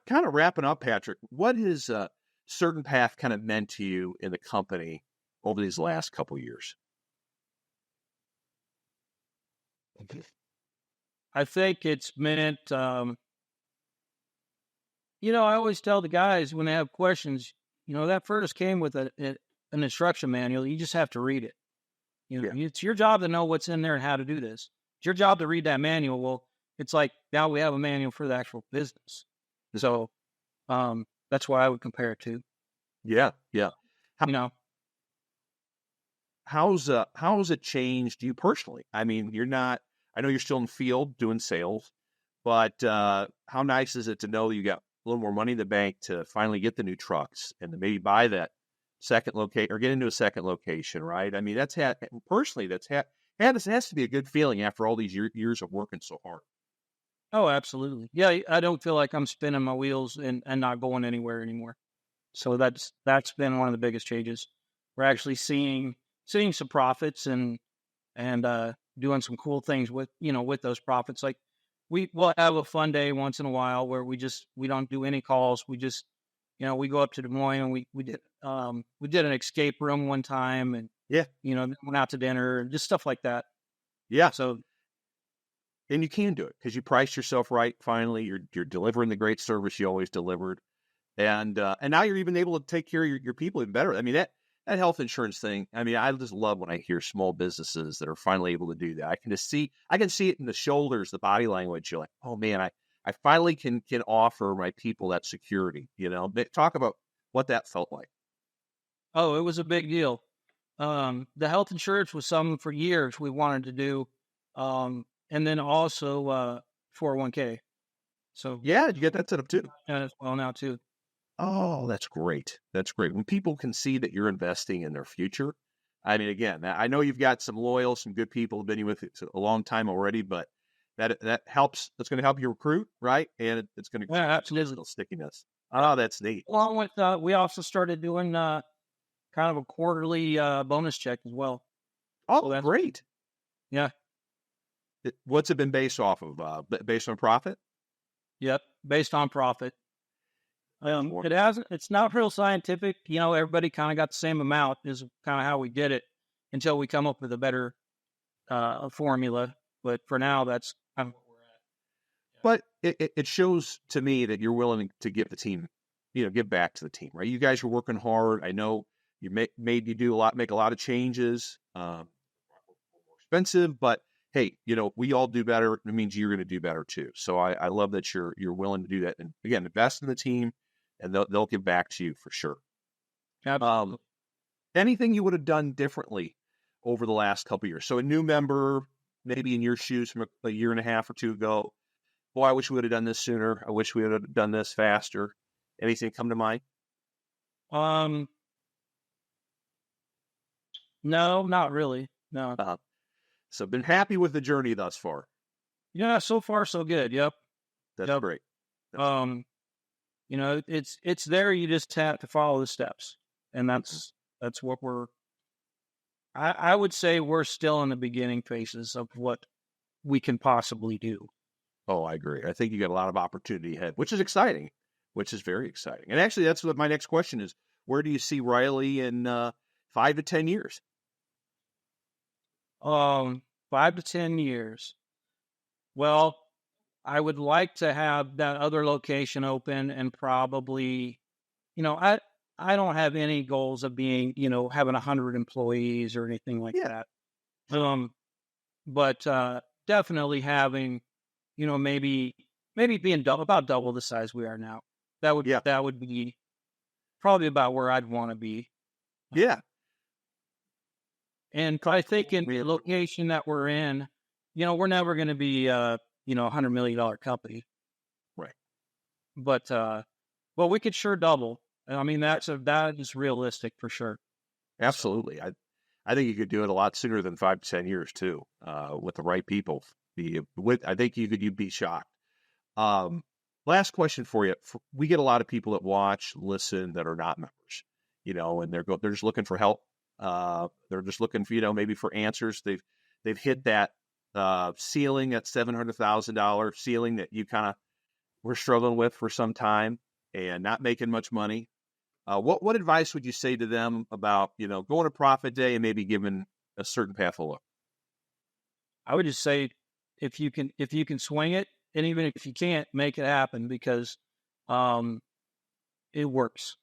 kind of wrapping up, Patrick, what has CertainPath kind of meant to you in the company over these last couple of years? I think it's meant, I always tell the guys when they have questions, that first came with an instruction manual. You just have to read it. It's your job to know what's in there and how to do this. It's your job to read that manual. Well, it's like now we have a manual for the actual business. So that's why I would compare it to. Yeah. How, How's it changed you personally? I mean, I know you're still in the field doing sales, but how nice is it to know you got a little more money in the bank to finally get the new trucks and to maybe buy that second location or get into a second location, right? I mean, this has to be a good feeling after all these years of working so hard. Oh, absolutely. Yeah, I don't feel like I'm spinning my wheels and not going anywhere anymore. So that's been one of the biggest changes. We're actually seeing some profits and doing some cool things with those profits. Like we'll have a fun day once in a while where we don't do any calls. We just we go up to Des Moines and we did an escape room one time and went out to dinner and just stuff like that. Yeah. So. And you can do it because you priced yourself right. Finally, you're delivering the great service you always delivered, and now you're even able to take care of your people even better. I mean that health insurance thing. I mean, I just love when I hear small businesses that are finally able to do that. I can see it in the shoulders, the body language. You're like, oh man, I finally can offer my people that security. Talk about what that felt like. Oh, it was a big deal. The health insurance was something for years we wanted to do. And then also 401k. So yeah, did you get that set up too? As well now too. Oh, that's great. That's great. When people can see that you're investing in their future. I mean, again, I know you've got some loyal, some good people who've been with you a long time already, but that helps. That's going to help you recruit, right? And it's going to absolutely stickiness. Oh, that's neat. Along with we also started doing kind of a quarterly bonus check as well. Oh, so that's great. Yeah. What's it been based off of? Based on profit? Yep, based on profit. It's not real scientific. Everybody kind of got the same amount is kind of how we did it until we come up with a better formula. But for now, that's kind of what we're at. Yeah. But it shows to me that you're willing to give the team, give back to the team, right? You guys are working hard. I know you make a lot of changes, more expensive, but hey, we all do better. It means you're going to do better too. So I love that you're willing to do that. And again, invest in the team and they'll give back to you for sure. Absolutely. Anything you would have done differently over the last couple of years? So a new member, maybe in your shoes from a year and a half or two ago, boy, I wish we would have done this sooner. I wish we would have done this faster. Anything come to mind? No, not really. No. So been happy with the journey thus far. Yeah, so far so good. Yep. That's great. It's there. You just have to follow the steps, and that's what I would say we're still in the beginning phases of what we can possibly do. Oh, I agree. I think you got a lot of opportunity ahead, which is exciting, which is very exciting. And actually, that's what my next question is. Where do you see Riley in 5 to 10 years? 5 to 10 years. Well, I would like to have that other location open and probably, I don't have any goals of being, having 100 employees or anything like that. But definitely having, maybe being about double the size we are now. That would be probably about where I'd want to be. Yeah. And I think in the location that we're in, we're never going to be, $100 million company. Right. But, we could sure double. I mean, that is realistic for sure. Absolutely. I think you could do it a lot sooner than 5 to 10 years too, with the right people. I think you'd be shocked. Last question for you. We get a lot of people that watch, listen, that are not members, and they're just looking for help. They're just looking for, maybe for answers. They've hit that ceiling, that $700,000 ceiling that you kind of we're struggling with for some time and not making much money. What advice would you say to them about, going to profit day and maybe giving a certain path a look? I would just say if you can swing it, and even if you can't, make it happen, because it works.